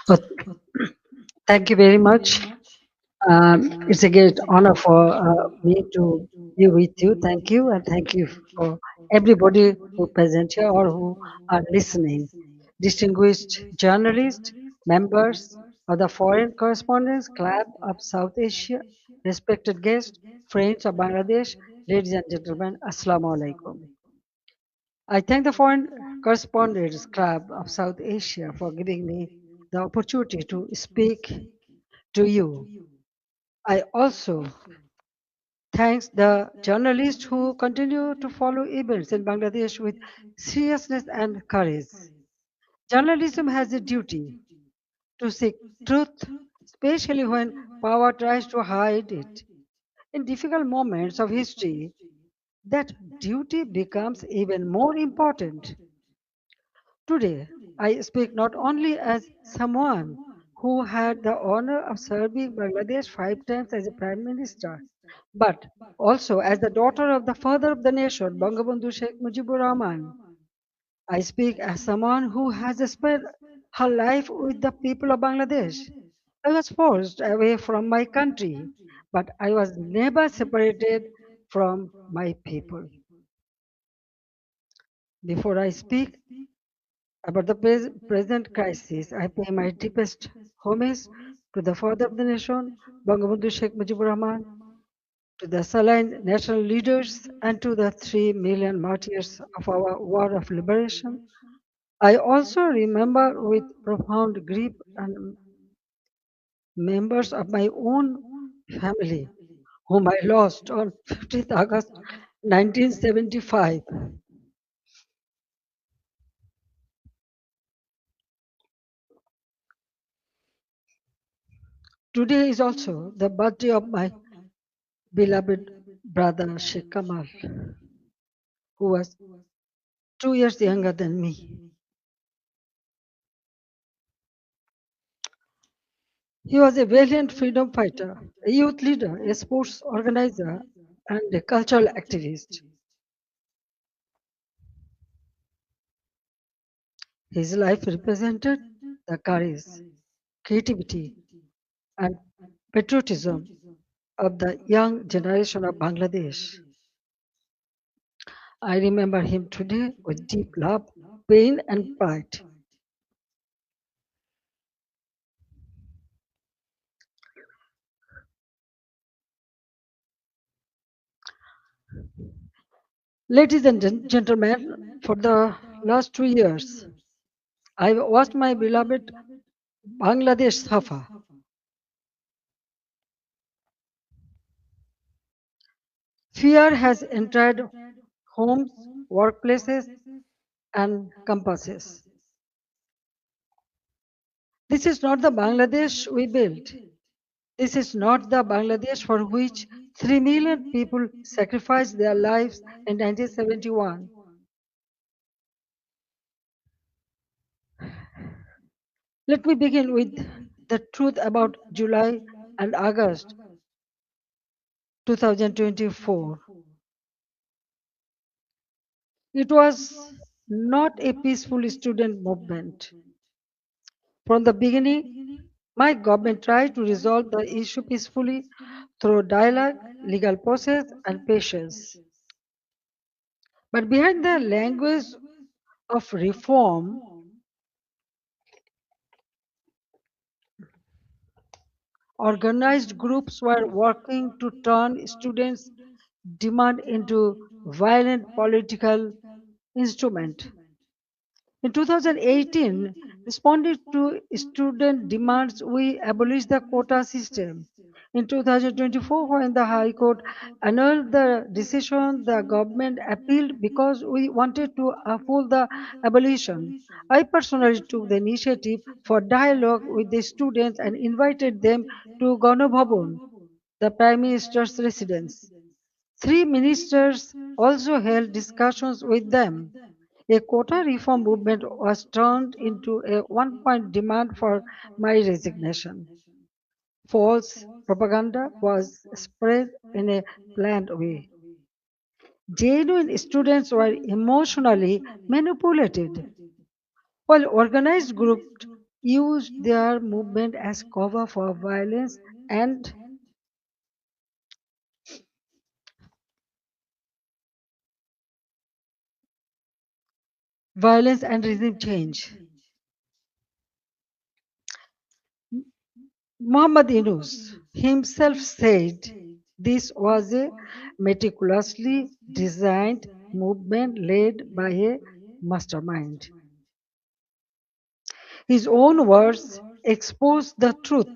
Well, thank you very much. It's a great honor for me to be with you. Thank you, and thank you for everybody who present here or who are listening. Distinguished journalists, members of the Foreign Correspondents Club of South Asia, respected guests, friends of Bangladesh, ladies and gentlemen, Assalamu alaikum. I thank the Foreign Correspondents Club of South Asia for giving me the opportunity to speak to you. I also thanks the journalists who continue to follow events in Bangladesh with seriousness and courage. Journalism has a duty to seek truth, especially when power tries to hide it. In difficult moments of history, that duty becomes even more important. Today, I speak not only as someone who had the honor of serving Bangladesh 5 times as a prime minister, but also as the daughter of the father of the nation, Bangabandhu Sheikh Mujibur Rahman. I speak as someone who has spent her life with the people of Bangladesh. I was forced away from my country, but I was never separated from my people. Before I speak, about the present crisis, I pay my deepest homage to the father of the nation, Bangabandhu Sheikh Mujibur Rahman, to the Saline national leaders, and to the 3 million martyrs of our war of liberation. I also remember with profound grief and members of my own family, whom I lost on 15th August 1975. Today is also the birthday of my beloved brother Sheikh Kamal, who was 2 years younger than me. He was a valiant freedom fighter, a youth leader, a sports organizer, and a cultural activist. His life represented the courage, creativity, and patriotism of the young generation of Bangladesh. I remember him today with deep love, pain, and pride. Ladies and gentlemen, for the last 2 years, I watched my beloved Bangladesh suffer. Fear has entered homes, workplaces, and campuses. This is not the Bangladesh we built. This is not the Bangladesh for which 3 million people sacrificed their lives in 1971. Let me begin with the truth about July and August 2024. It was not a peaceful student movement. From the beginning, my government tried to resolve the issue peacefully through dialogue, legal process, and patience. But behind the language of reform, organized groups were working to turn students' demand into violent political instrument. In 2018, responding to student demands, we abolished the quota system. In 2024, when the High Court annulled the decision, the government appealed because we wanted to uphold the abolition. I personally took the initiative for dialogue with the students and invited them to Ganabhavan, the Prime Minister's residence. Three ministers also held discussions with them. A quota reform movement was turned into a one-point demand for my resignation. False propaganda was spread in a planned way. Genuine students were emotionally manipulated, while organized groups used their movement as cover for violence and regime change. Muhammad Yunus himself said this was a meticulously designed movement led by a mastermind. His own words expose the truth.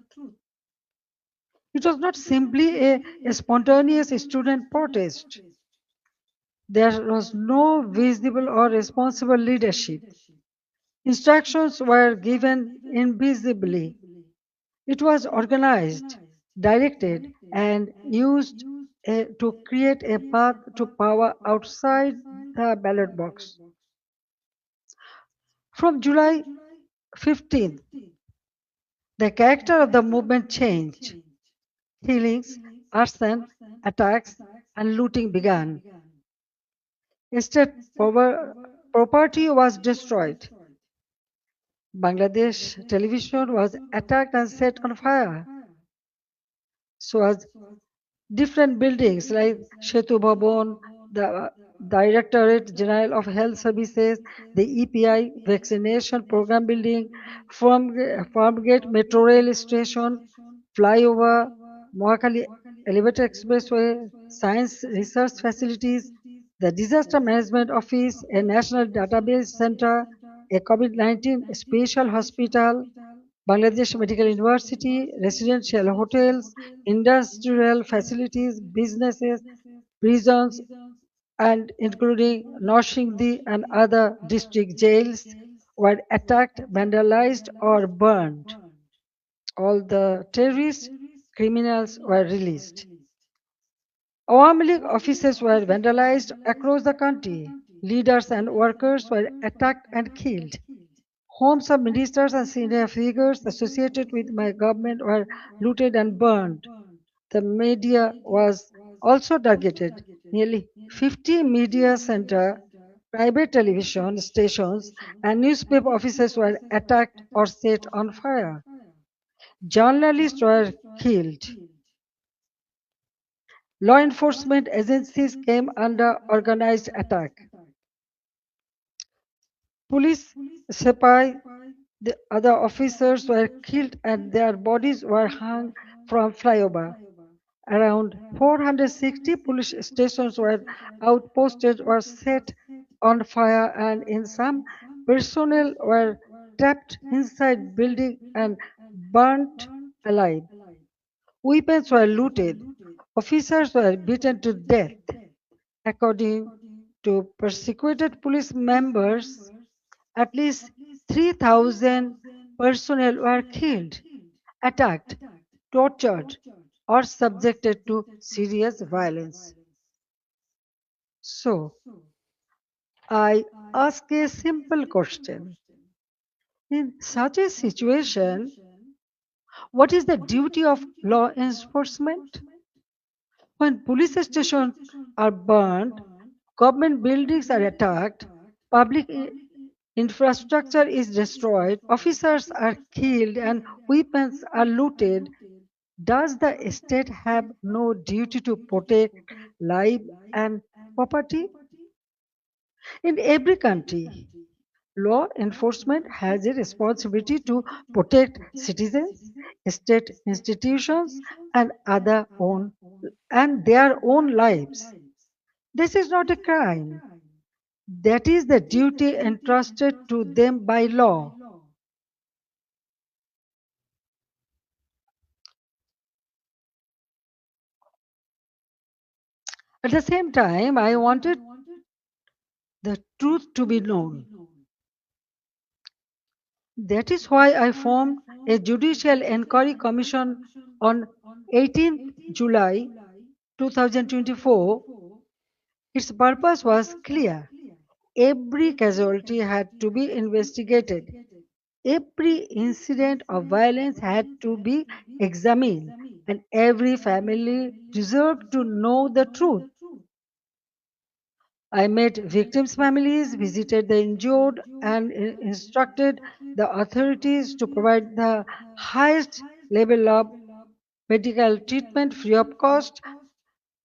It was not simply a spontaneous student protest. There was no visible or responsible leadership. Instructions were given invisibly. It was organized, directed, and used to create a path to power outside the ballot box. From July 15th, the character of the movement changed. Killings, arson, attacks, and looting began. Instead, property was destroyed. Bangladesh television was attacked and set on fire. So was different buildings like Shetu Bhavan, the Directorate General of Health Services, the EPI vaccination program building, Farmgate Metro Rail Station, flyover, Mohakali Elevator Expressway, science research facilities, the Disaster Management Office, a national database center, a COVID-19 special hospital, Bangladesh Medical University, residential hotels, industrial facilities, businesses, prisons, and including Noshingdi and other district jails were attacked, vandalized, or burned. All the terrorist criminals were released. Awami League offices were vandalized across the country. Leaders and workers were attacked and killed. Homes of ministers and senior figures associated with my government were looted and burned. The media was also targeted. Nearly 50 media center, private television stations, and newspaper offices were attacked or set on fire. Journalists were killed. Law enforcement agencies came under organized attack. Police, Sepai, the other officers were killed and their bodies were hung from flyover. Around 460 police stations were outposted or set on fire, and in some, personnel were trapped inside buildings and burnt alive. Weapons were looted. Officers were beaten to death. According to persecuted police members, at least 3,000 personnel were killed, attacked, tortured, or subjected to serious violence. So, I ask a simple question. In such a situation, what is the duty of law enforcement? When police stations are burned, government buildings are attacked, public infrastructure is destroyed, officers are killed, and weapons are looted, does the state have no duty to protect life and property? In every country, law enforcement has a responsibility to protect citizens, state institutions, and their own lives. This is not a crime. That is the duty entrusted to them by law. At the same time, I wanted the truth to be known. That is why I formed a Judicial Inquiry Commission on 18th July 2024. Its purpose was clear. Every casualty had to be investigated. Every incident of violence had to be examined, and every family deserved to know the truth. I met victims' families, visited the injured, and instructed the authorities to provide the highest level of medical treatment free of cost.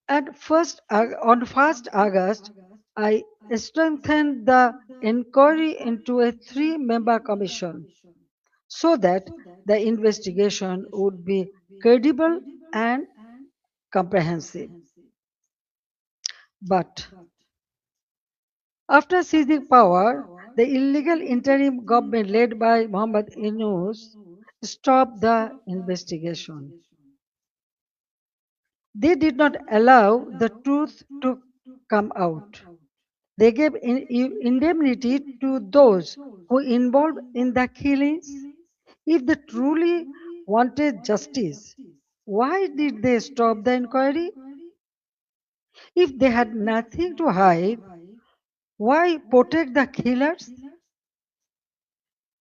And on 1st August, I strengthened the inquiry into a three-member commission so that the investigation would be credible and comprehensive. But after seizing power, the illegal interim government led by Muhammad Yunus stopped the investigation. They did not allow the truth to come out. They gave indemnity to those who involved in the killings. If they truly wanted justice, why did they stop the inquiry? If they had nothing to hide, why protect the killers?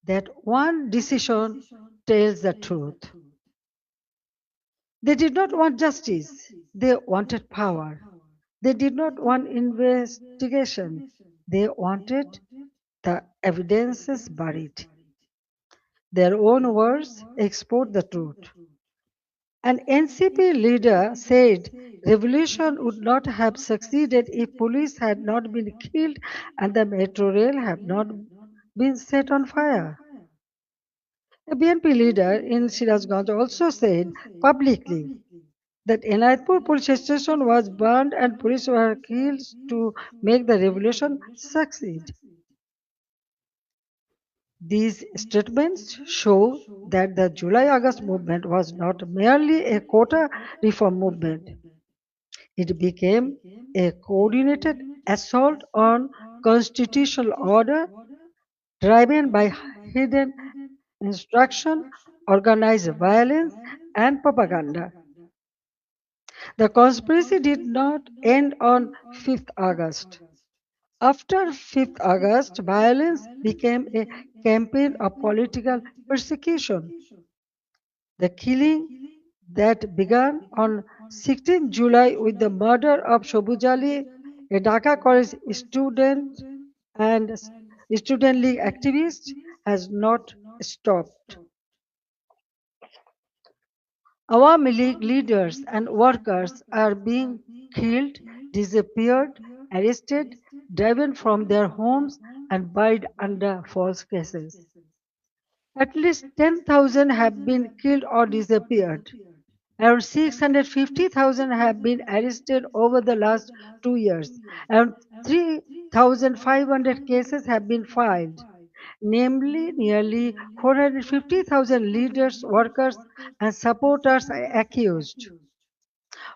That one decision tells the truth. They did not want justice, they wanted power. They did not want investigation, they wanted the evidences buried. Their own words export the truth. An NCP leader said revolution would not have succeeded if police had not been killed and the metro rail had not been set on fire. A BNP leader in Sirajganj also said publicly that Enayatpur police station was burned and police were killed to make the revolution succeed. These statements show that the July-August movement was not merely a quota reform movement. It became a coordinated assault on constitutional order driven by hidden instruction, organized violence, and propaganda. The conspiracy did not end on 5th August. After 5th August, violence became a campaign of political persecution. The killing that began on 16 July with the murder of Shobuz Ali, a Dhaka college student and student league activist, has not stopped. Awami League leaders and workers are being killed, disappeared, arrested, driven from their homes, and buried under false cases. At least 10,000 have been killed or disappeared. Around 650,000 have been arrested over the last 2 years. Around 3,500 cases have been filed, namely nearly 450,000 leaders, workers, and supporters are accused.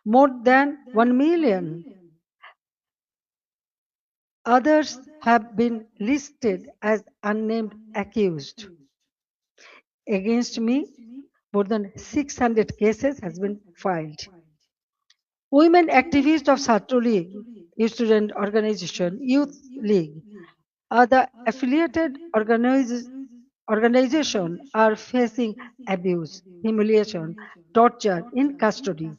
More than 1 million others have been listed as unnamed accused. Against me, more than 600 cases has been filed. Women activists of Satru League, student organization, youth league, other affiliated organizations are facing abuse, humiliation, torture in custody.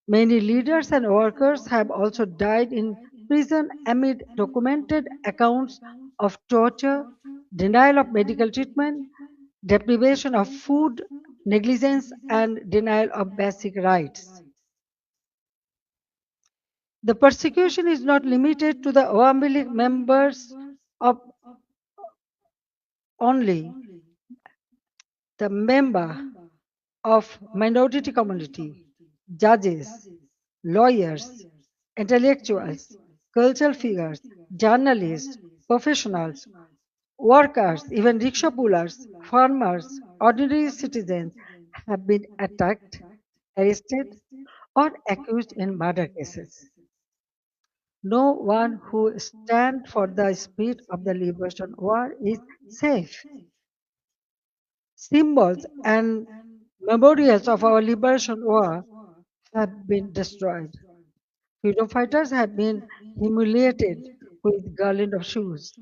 Many leaders and workers have also died in prison amid documented accounts of torture, denial of medical treatment, deprivation of food, negligence, and denial of basic rights. The persecution is not limited to the Awami League members of only. The member of minority community, judges, lawyers, intellectuals, cultural figures, journalists, professionals, workers, even rickshaw pullers, farmers, ordinary citizens have been attacked, arrested, or accused in murder cases. No one who stands for the spirit of the liberation war is safe. Symbols and memorials of our liberation war have been destroyed. Freedom fighters have been humiliated with garland of shoes.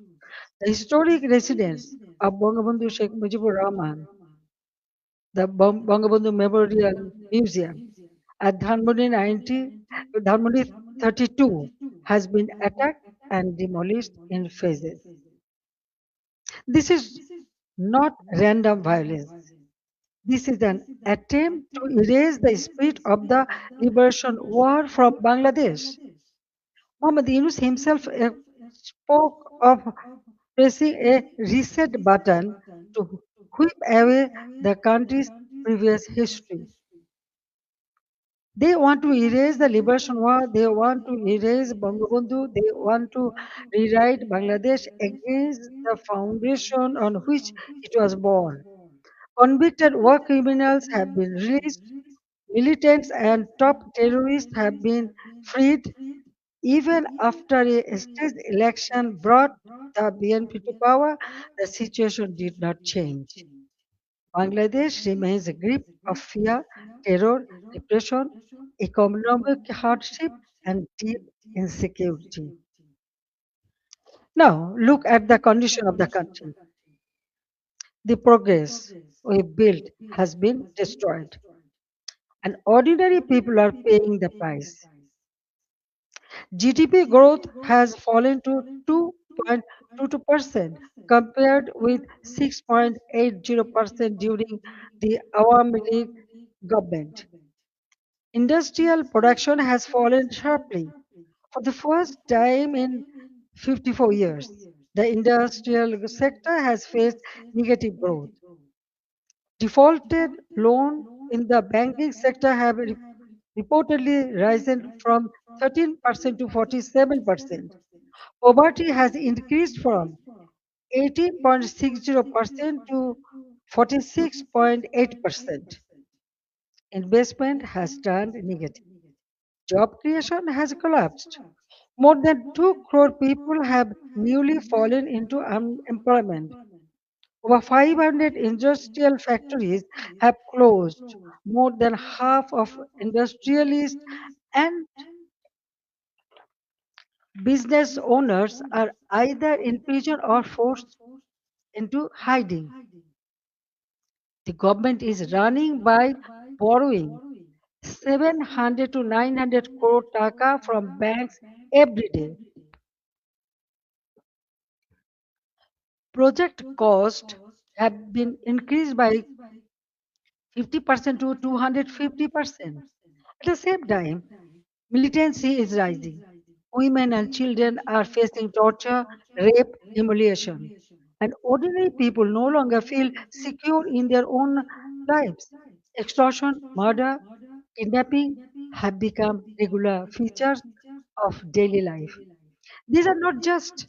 The historic residence of Bangabandhu Sheikh Mujibur Rahman, the Bangabandhu Memorial Museum at Dhanmondi 32 has been attacked and demolished in phases. This is not random violence. This is an attempt to erase the spirit of the liberation war from Bangladesh. Muhammad Yunus himself spoke of pressing a reset button to whip away the country's previous history. They want to erase the liberation war, they want to erase Bangabandhu, they want to rewrite Bangladesh against the foundation on which it was born. Convicted war criminals have been released, militants and top terrorists have been freed. Even after a state election brought the BNP to power, the situation did not change. Bangladesh remains a grip of fear, terror, repression, economic hardship, and deep insecurity. Now, look at the condition of the country. The progress we built has been destroyed, and ordinary people are paying the price. GDP growth has fallen to 2.22% compared with 6.80% during the Awami League government. Industrial production has fallen sharply. For the first time in 54 years, the industrial sector has faced negative growth. Defaulted loan in the banking sector have reportedly risen from 13% to 47%. Poverty has increased from 18.60% to 46.8%. Investment has turned negative. Job creation has collapsed. More than 2 crore people have newly fallen into unemployment. Over 500 industrial factories have closed. More than half of industrialists and business owners are either in prison or forced into hiding. The government is running by borrowing 700 to 900 crore taka from banks every day. Project costs have been increased by 50% to 250%. At the same time, militancy is rising. Women and children are facing torture, rape, humiliation. And ordinary people no longer feel secure in their own lives. Extortion, murder, kidnapping have become regular features of daily life. These are not just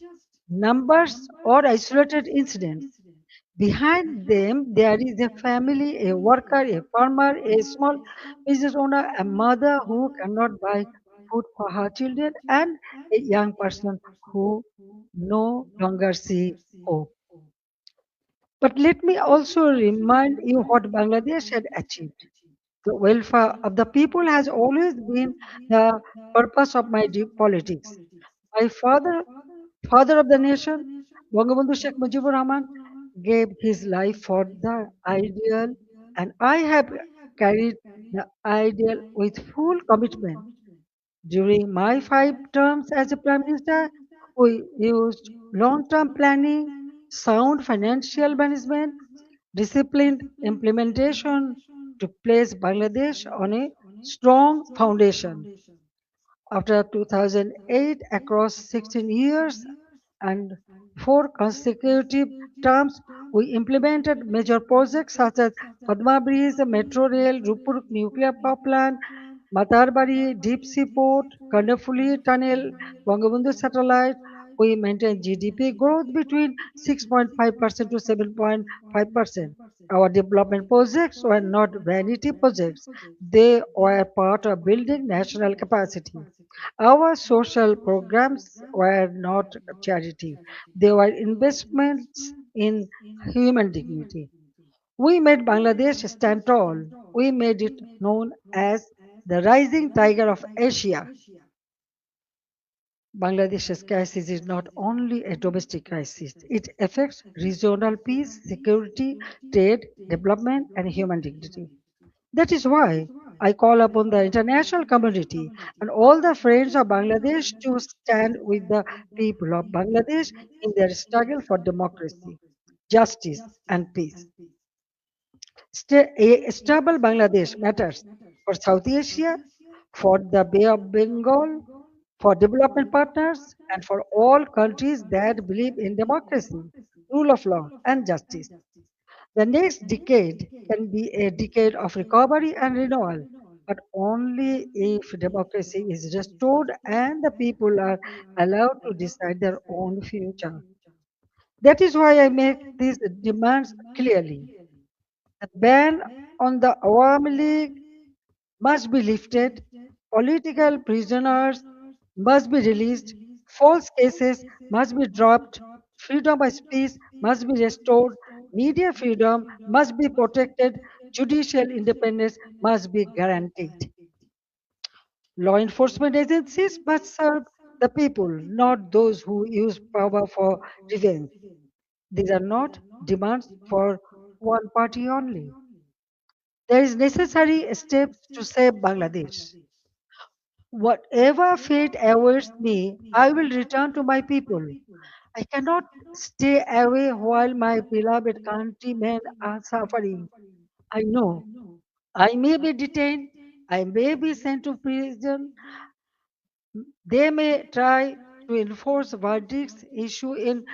numbers or isolated incidents. Behind them, there is a family, a worker, a farmer, a small business owner, a mother who cannot buy food for her children, and a young person who no longer see hope. But let me also remind you what Bangladesh had achieved. The welfare of the people has always been the purpose of my deep politics. My father of the nation, Bangabandhu Sheikh Mujibur Rahman, gave his life for the ideal, and I have carried the ideal with full commitment. During my 5 terms as a Prime Minister, we used long term planning, sound financial management, disciplined implementation to place Bangladesh on a strong foundation. After 2008, across 16 years and 4 consecutive terms, we implemented major projects such as Padma Bridge, Metro Rail, Rupur Nuclear Power Plant, Matarbari Deep Sea Port, Kandapuli Tunnel, Bangabandhu Satellite. We maintained GDP growth between 6.5% to 7.5%. Our development projects were not vanity projects. They were part of building national capacity. Our social programs were not charity, they were investments in human dignity. We made Bangladesh stand tall. We made it known as the rising tiger of Asia. Bangladesh's crisis is not only a domestic crisis, it affects regional peace, security, trade, development, and human dignity. That is why I call upon the international community and all the friends of Bangladesh to stand with the people of Bangladesh in their struggle for democracy, justice, and peace. A stable Bangladesh matters for South Asia, for the Bay of Bengal, for development partners, and for all countries that believe in democracy, rule of law, and justice. The next decade can be a decade of recovery and renewal, but only if democracy is restored and the people are allowed to decide their own future. That is why I make these demands clearly. The ban on the Awami League must be lifted, political prisoners must be released, false cases must be dropped, freedom of speech must be restored, media freedom must be protected, judicial independence must be guaranteed. Law enforcement agencies must serve the people, not those who use power for revenge. These are not demands for one party only. There is necessary steps to save Bangladesh. Whatever fate awaits me, I will return to my people. I cannot stay away while my beloved countrymen are suffering. I know I may be detained, I may be sent to prison, they may try to enforce verdicts issued in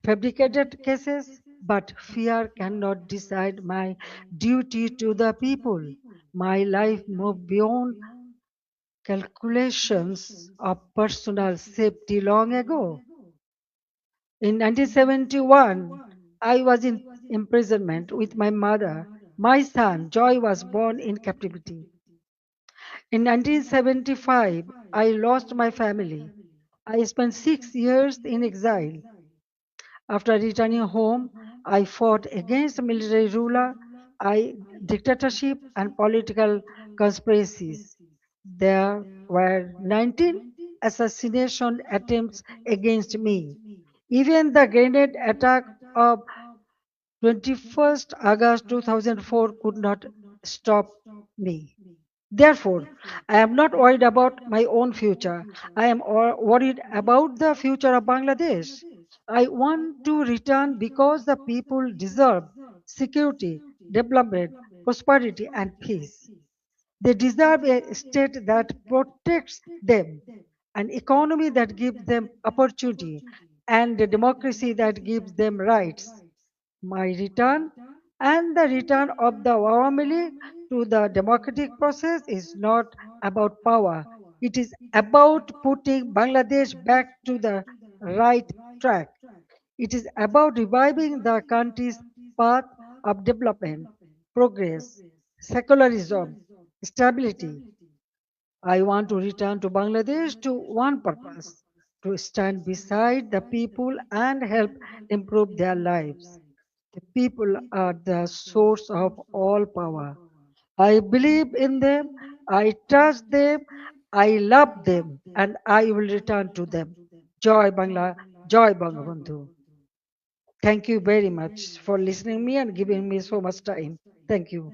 fabricated cases, but fear cannot decide my duty to the people. My life moved beyond calculations of personal safety long ago. In 1971, I was in imprisonment with my mother. My son, Joy, was born in captivity. In 1975, I lost my family. I spent 6 years in exile. After returning home, I fought against military ruler, dictatorship, and political conspiracies. There were 19 assassination attempts against me. Even the grenade attack of 21st August 2004 could not stop me. Therefore, I am not worried about my own future. I am worried about the future of Bangladesh. I want to return because the people deserve security, development, prosperity, and peace. They deserve a state that protects them, an economy that gives them opportunity, and a democracy that gives them rights. My return and the return of the Awami League to the democratic process is not about power. It is about putting Bangladesh back to the right track. It is about reviving the country's path of development, progress, secularism, stability. I want to return to Bangladesh to one purpose, to stand beside the people and help improve their lives. The people are the source of all power. I believe in them, I trust them, I love them, and I will return to them. Joy Bangla, Joy Bangabandhu. Thank you very much for listening me and giving me so much time. Thank you.